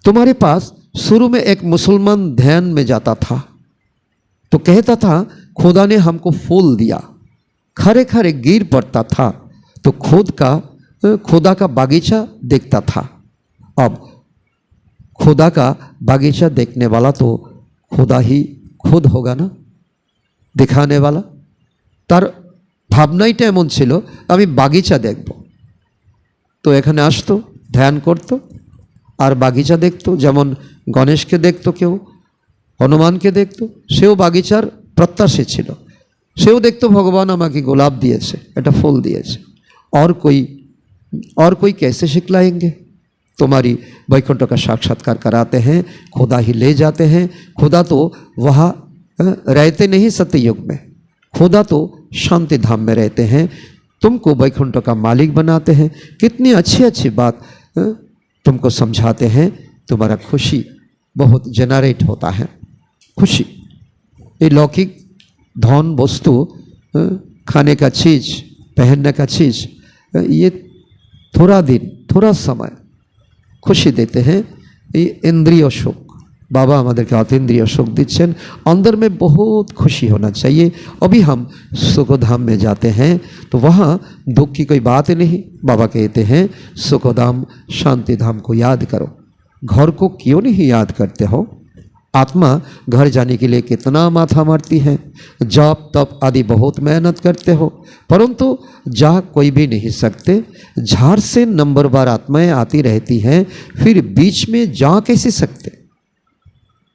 तुम्हारे पास शुरू में एक मुसलमान ध्यान में जाता था तो कहता था खुदा ने हमको फूल दिया, खरे खरे गिर पड़ता था तो खुदा का बागीचा देखता था। अब खुदा का बागीचा देखने वाला तो खुदा ही खुद होगा ना, देखाने वाला। तार भावनाईटा एमन छिलो आमी बागीचा देखब, तो एखाने आसतो ध्यान करतो और बागीचा देखतो। जेमन गणेश के देखतो केउ, हनुमान के देखतो, सेও बागीचार प्रत्याशी छिलो, सेও देखतो भगवान आमाके गोलाप दिएছে, एटा फूल दिएছে। और कोई कैसे सिखलाएंगे? तुम्हारी वैकुंठ का साक्षात्कार कराते हैं, खुदा ही ले जाते हैं। खुदा तो वहाँ रहते नहीं सत्ययुग में, खुदा तो शांति धाम में रहते हैं, तुमको वैकुंठ का मालिक बनाते हैं। कितनी अच्छी अच्छी बात तुमको समझाते हैं, तुम्हारा खुशी बहुत जनरेट होता है। खुशी ये लौकिक धन वस्तु, खाने का चीज़, पहनने का चीज़, ये थोड़ा दिन थोड़ा समय खुशी देते हैं। ये इंद्रिय सुख, बाबा हमारे के अतीन्द्रिय सुख दीक्षें, अंदर में बहुत खुशी होना चाहिए। अभी हम सुखधाम में जाते हैं तो वहाँ दुख की कोई बात नहीं। बाबा कहते हैं सुखधाम शांति धाम को याद करो। घर को क्यों नहीं याद करते हो? आत्मा घर जाने के लिए कितना माथा मारती है, जप तप आदि बहुत मेहनत करते हो, परंतु जा कोई भी नहीं सकते। झाड़ से नंबर बार आत्माएं आती रहती हैं, फिर बीच में जा कैसे सकते?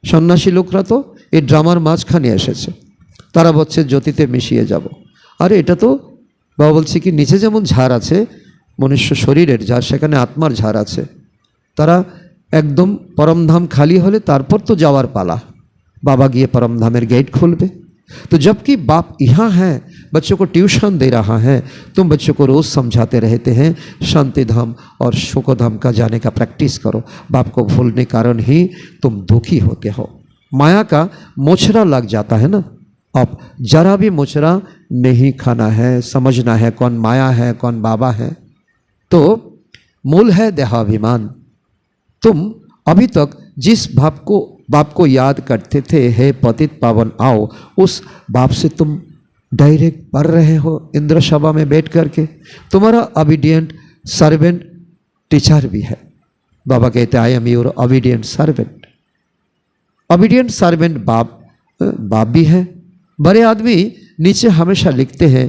सन्यासी लोकरा तो ये ड्रामार माझखाने एसेছে, तारा বলছে জ্যোতিতে মিশিয়ে যাব। আরে এটা তো বাবা বলছে কি নিচে যেমন ঝাড় আছে মনুষ্য শরীরের ঝাড়, সেখানে আত্মার ঝাড় আছে। তারা एकदम परमधाम खाली होले तारपर तो जावार पाला, बाबा गए परमधामेर गेट खोलबे। तो जबकि बाप यहाँ है, बच्चों को ट्यूशन दे रहा है, तुम बच्चों को रोज़ समझाते रहते हैं शांति धाम और सुखधाम का जाने का प्रैक्टिस करो। बाप को भूलने कारण ही तुम दुखी होते हो। माया का मोचरा लग जाता है ना। अब जरा भी मोचरा नहीं खाना है, समझना है कौन माया है कौन बाबा है। तो मूल है देहाभिमान। तुम अभी तक जिस बाप को याद करते थे, हे पतित पावन आओ, उस बाप से तुम डायरेक्ट पढ़ रहे हो इंद्र सभा में बैठ करके। तुम्हारा ओबीडिएंट सर्वेंट टीचर भी है। बाबा कहते I am your obedient servant. Obedient servant बाप भी है। बड़े आदमी नीचे हमेशा लिखते हैं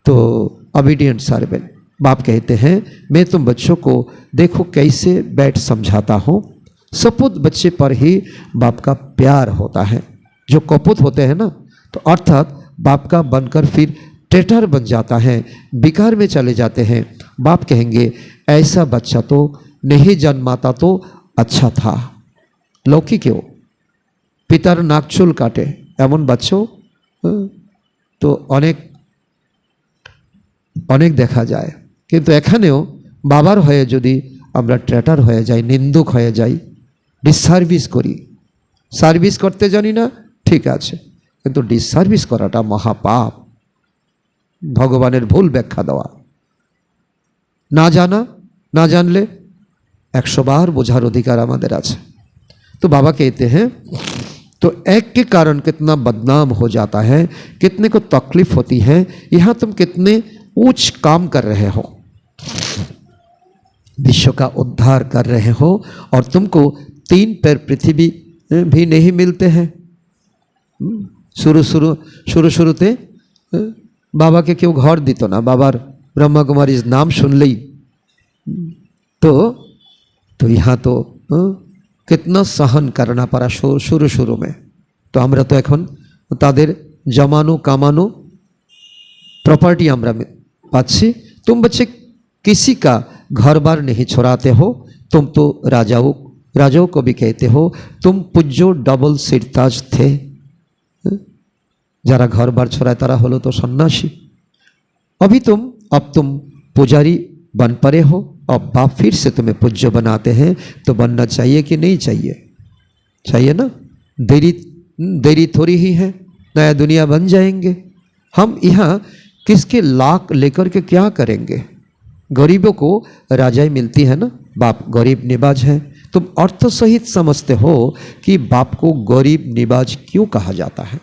तो ओबीडिएंट सर्वेंट। बाप कहते हैं मैं तुम बच्चों को देखो कैसे बैठ समझाता हूँ। सपूत बच्चे पर ही बाप का प्यार होता है। जो कपूत होते हैं ना, तो अर्थात बाप का बनकर फिर ट्रेटर बन जाता है, बिकार में चले जाते हैं। बाप कहेंगे ऐसा बच्चा तो नहीं जन्माता तो अच्छा था। लौकी क्यों पितार नाकचुल काटे एमन बच्चों तो अनेक देखा जाए। किन्तु एखानेও बाबार हये यदि आमरा ट्रेटार हये जाई, निंदुक हये जाई, डिससार्विस करी, सार्विस करते जानी ना ठीक आछे, किन्तु डिससार्विस कराटा महापाप। भगवानेर भूल व्याख्या देवा, ना जाना, ना जानले 100 बार बोझार अधिकार आमादेर आछे। तो बाबा कहते हैं तो एक के कारण कितना बदनाम हो जाता है, कितने को तकलीफ होती है। यहाँ तुम कितने ऊंच काम कर रहे हो, विश्व का उद्धार कर रहे हो, और तुमको 3 पैर पृथ्वी भी नहीं मिलते हैं। शुरू बाबा के क्यों घर दी तो ना, बाबार ब्रह्मा कुमारी नाम सुन ली तो यहाँ तो कितना सहन करना पड़ा शुरू में। तो আমরা তো এখন তাদের জমানো কামানো प्रॉपर्टी আমরা पाচ্ছি। तुम बच्चे किसी का घर बार नहीं छोड़ाते हो, तुम तो राजाओं को भी कहते हो तुम पूज्यो डबल सिरताज थे। जरा घर बार छोड़ाए तारा हलो तो सन्यासी। अब तुम पुजारी बन पड़े हो, अब बाप फिर से तुम्हें पूज्य बनाते हैं, तो बनना चाहिए कि नहीं चाहिए? चाहिए ना। देरी थोड़ी ही है, नया दुनिया बन जाएंगे। हम यहाँ किसके लाख लेकर के क्या करेंगे? गरीबों को राजाई मिलती है ना, बाप गरीब निवाज है। तुम अर्थ सहित समझते हो कि बाप को गरीब निवाज क्यों कहा जाता है?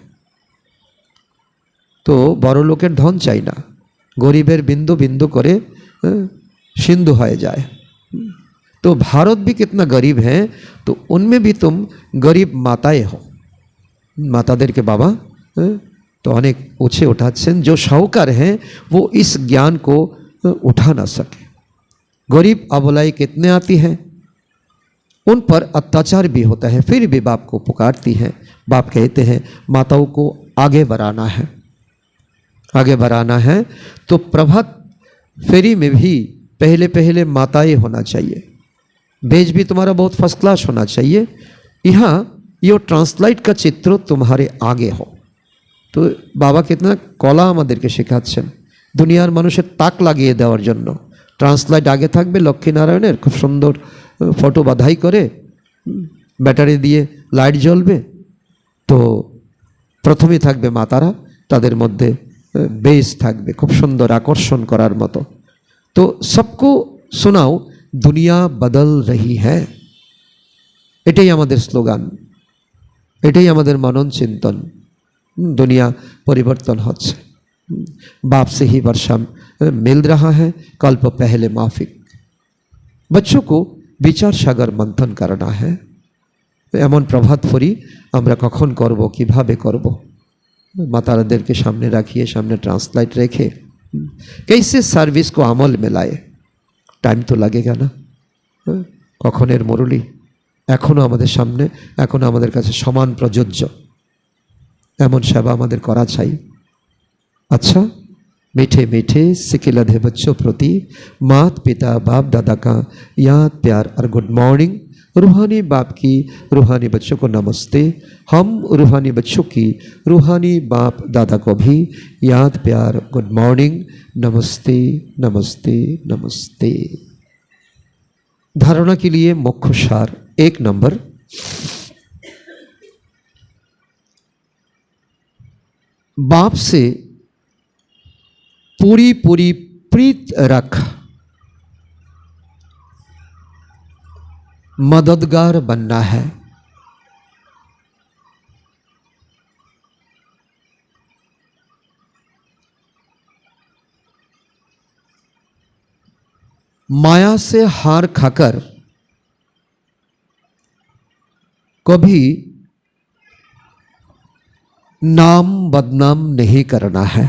तो बड़ो लोकेर धन चाই ना, गरीबेर बिंदु बिंदु करे सिंधु हो जाए। तो भारत भी कितना गरीब है, तो उनमें भी तुम गरीब माताएं हो। मातादेर के बाबा तो अनेक ऊँचे उठाচ্ছেন, जो शाहूकार हैं वो इस ज्ञान को उठा ना सके। गरीब अबलाई कितने आती हैं, उन पर अत्याचार भी होता है, फिर भी बाप को पुकारती हैं। बाप कहते हैं माताओं को आगे बढ़ाना है, आगे बढ़ाना है। तो प्रभात फेरी में भी पहले माताएं होना चाहिए, बेज भी तुम्हारा बहुत फर्स्ट क्लास होना चाहिए। यहाँ ये ट्रांसलाइट का चित्र तुम्हारे आगे हो। तो बाबा कितना कला আমাদেরকে শেখাচ্ছেন, দুনিয়ার মানুষের তাক লাগিয়ে দেওয়ার জন্য। ট্রান্সলাইট আগে থাকবে লক্ষ্মীনারায়ণের, খুব সুন্দর ফটো বাধাই করে ব্যাটারি দিয়ে লাইট জ্বলবে। তো প্রথমেই থাকবে মাতারা, তাদের মধ্যে বেস থাকবে খুব সুন্দর আকর্ষণ করার মতো। तो सबको सुनाओ दुनिया बदल रही है, এটাই আমাদের স্লোগান, এটাই আমাদের मनन चिंतन। दुनिया परिवर्तन होच्छे, बाप से ही वर्षा मिल रहा है, कल्प पहले माफिक। बच्चों को विचार सागर मंथन करना है। एमन प्रभात फरी আমরা কখন করব, কিভাবে করব, মাতারাদেরকে সামনে রাখিয়ে সামনে ट्रांसलाइट रेखे कैसे सर्विस को अमल में लाए। टाइम तो लगेगा ना। कखনের मुरली एखोनो आमादेर सामने, एखोनो आमादेर काछे समान प्रयोज्य, एमन सेवा आमादेर करा चाই। अच्छा, मीठे मीठे सिकिलाधे बच्चों प्रति मात पिता बाप दादा का याद प्यार और गुड मॉर्निंग। रूहानी बाप की रूहानी बच्चों को नमस्ते। हम रूहानी बच्चों की रूहानी बाप दादा को भी याद प्यार गुड मॉर्निंग, नमस्ते नमस्ते नमस्ते। धारणा के लिए मुख्य सार 1 नंबर, बाप से पूरी पूरी प्रीत रख, मददगार बनना है। माया से हार खाकर कभी नाम बदनाम नहीं करना है।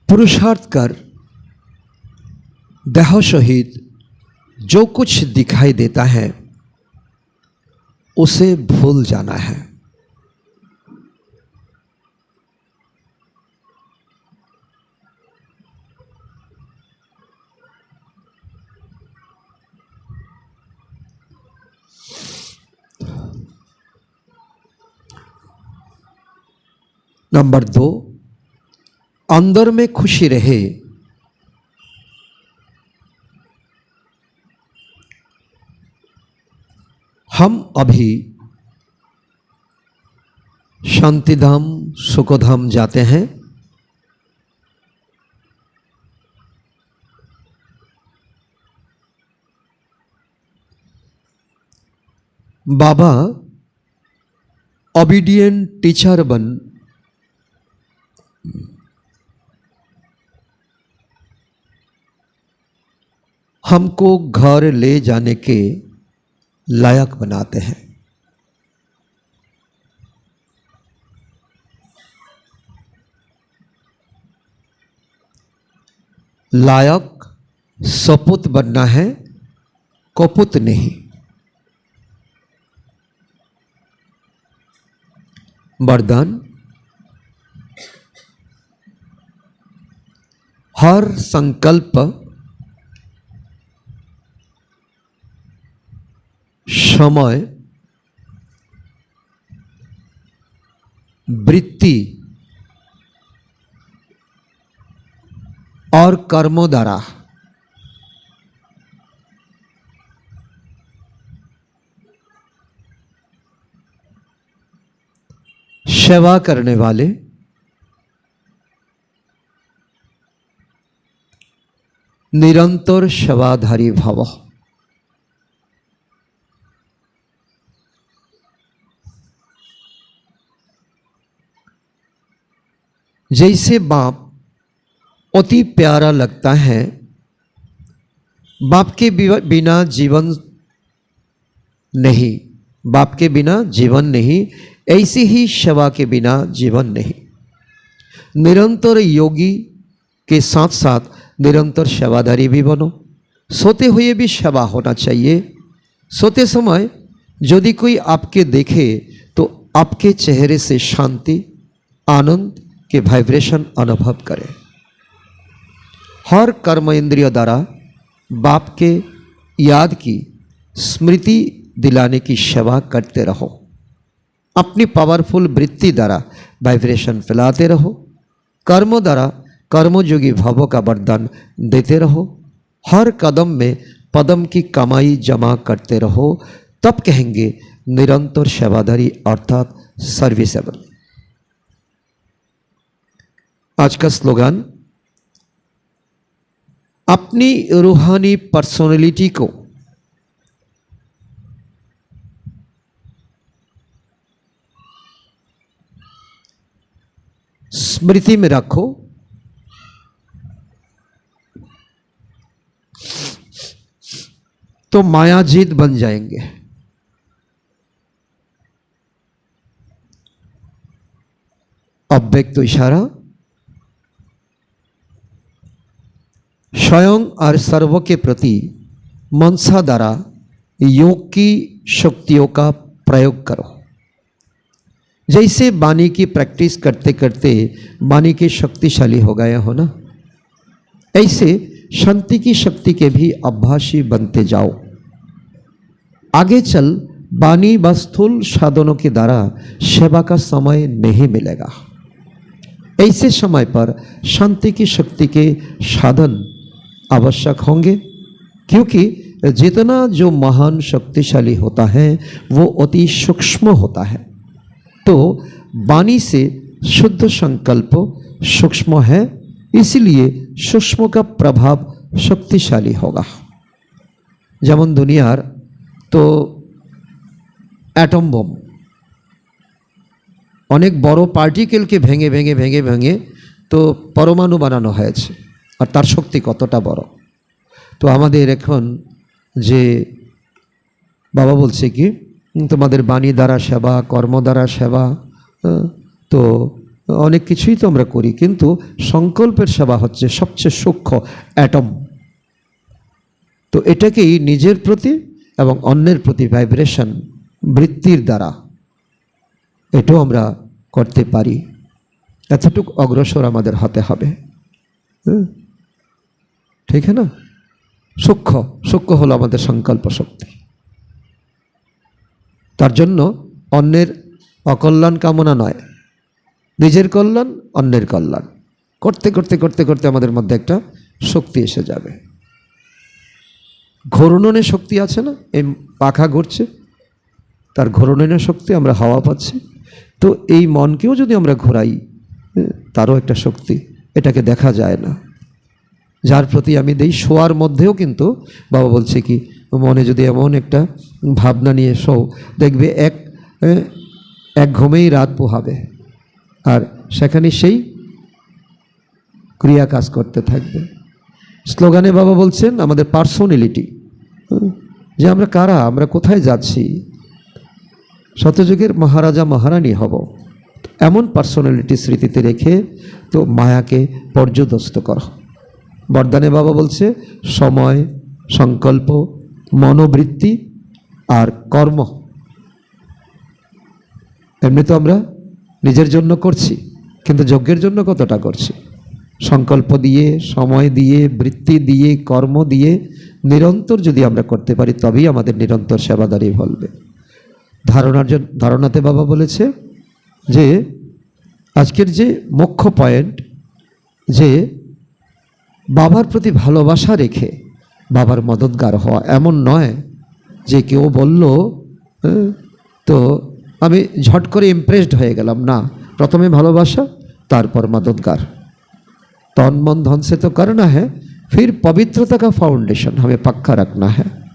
पुरुषार्थ कर देह सहित जो कुछ दिखाई देता है उसे भूल जाना है। नंबर 2, अंदर में खुशी रहे, हम अभी शांतिधाम सुखधाम जाते हैं। बाबा ओबीडिएंट टीचर बन हमको घर ले जाने के लायक बनाते हैं। लायक सपूत बनना है, कपूत नहीं। वरदान, हर संकल्प समय वृत्ति और कर्मों द्वारा सेवा करने वाले निरंतर सेवाधारी भव। जैसे बाप अति प्यारा लगता है, बाप के बिना जीवन नहीं, बाप के बिना जीवन नहीं, ऐसे ही सेवा के बिना जीवन नहीं। निरंतर योगी के साथ साथ निरंतर सेवाधारी भी बनो। सोते हुए भी सेवा होना चाहिए। सोते समय यदि कोई आपके देखे तो आपके चेहरे से शांति, आनंद के वाइब्रेशन अनुभव करें। हर कर्म इंद्रिय द्वारा बाप के याद की स्मृति दिलाने की सेवा करते रहो। अपनी पावरफुल वृत्ति द्वारा वाइब्रेशन फैलाते रहो। कर्मों द्वारा कर्मयोगी भावों का वरदान देते रहो। हर कदम में पदम की कमाई जमा करते रहो। तब कहेंगे निरंतर सेवाधारी अर्थात सर्विसेबल। आज का स्लोगन, अपनी रूहानी पर्सनालिटी को स्मृति में रखो, तो मायाजीत बन जाएंगे। अव्यक्त इशारा, स्वयं और सर्व के प्रति मनसा द्वारा योग की शक्तियों का प्रयोग करो। जैसे वाणी की प्रैक्टिस करते करते वाणी के शक्तिशाली हो गए हो ना, ऐसे शांति की शक्ति के भी अभ्यासी बनते जाओ। आगे चल वाणी व स्थूल साधनों के द्वारा सेवा का समय नहीं मिलेगा। ऐसे समय पर शांति की शक्ति के साधन आवश्यक होंगे, क्योंकि जितना जो महान शक्तिशाली होता है वो अति सूक्ष्म होता है। तो वाणी से शुद्ध संकल्प सूक्ष्म है, इसलिए सूक्ष्म का प्रभाव शक्तिशाली होगा। যেমন দুনিয়ার তো অ্যাটম বোম অনেক বড় পার্টিকেলকে ভেঙে ভেঙে ভেঙে ভেঙে তো পরমাণু বানানো হয়েছে, আর তার শক্তি কতটা বড়। তো আমাদের এখন যে বাবা বলছে কি তোমাদের বাণী দ্বারা সেবা, কর্ম দ্বারা সেবা, তো অনেক কিছুই তো আমরা করি, কিন্তু সংকল্পের সেবা হচ্ছে সবচেয়ে সূক্ষ্ম অ্যাটম। তো এটাকেই নিজের প্রতি এবং অন্যের প্রতি ভাইব্রেশন বৃত্তির দ্বারা এটাও আমরা করতে পারি। এতটুকু অগ্রসর আমাদের হতে হবে। ঠিক है না? সূক্ষ্ম সূক্ষ্ম হলো আমাদের সংকল্প শক্তি। তার জন্য অন্যের অকল্যাণ কামনা নয়, নিজের কল্যাণ, অন্যের কল্যাণ করতে করতে করতে করতে আমাদের মধ্যে একটা শক্তি এসে যাবে। ঘূর্ণনে শক্তি আছে না, এই পাখা ঘুরছে, তার ঘূর্ণনের শক্তি, আমরা হাওয়া পাচ্ছি। তো এই মনকেও যদি আমরা ঘোরাই, তারও একটা শক্তি, এটাকে দেখা যায় না, যার প্রতি আমি দেই। শোয়ার মধ্যেও কিন্তু বাবা বলছে কি, মনে যদি এমন একটা ভাবনা নিয়ে শো, দেখবে এক ঘুমেই রাত পোহাবে, আর সেখানে সেই ক্রিয়া কাজ করতে থাকবে। স্লোগানে বাবা বলছেন আমাদের পার্সোনালিটি, যে আমরা কারা, আমরা কোথায় যাচ্ছি, শতযুগের মহারাজা মহারানী হব, এমন পার্সোনালিটি স্মৃতিতে রেখে তো মায়াকে পর্যদস্ত করো। বরদানে বাবা বলছে সময়, সংকল্প, মনোবৃত্তি আর কর্ম। এমনি তো আমরা নিজের জন্য করছি, কিন্তু যজ্ঞের জন্য কতটা করছি? সংকল্প দিয়ে, সময় দিয়ে, বৃত্তি দিয়ে, কর্ম দিয়ে নিরন্তর যদি আমরা করতে পারি, তবেই আমাদের নিরন্তর সেবাদারি বলবে। ধারণাতে বাবা বলেছে যে আজকের যে মুখ্য পয়েন্ট, যে বাবার প্রতি ভালোবাসা রেখে বাবার মদতগার হওয়া। এমন নয় যে কেউ বলল তো আমি ঝট করে ইমপ্রেসড হয়ে গেলাম, না, প্রথমে ভালোবাসা, তারপর मददगार। तन मन धन से तो करना है, फिर पवित्रता का फाउंडेशन हमें पक्का रखना है।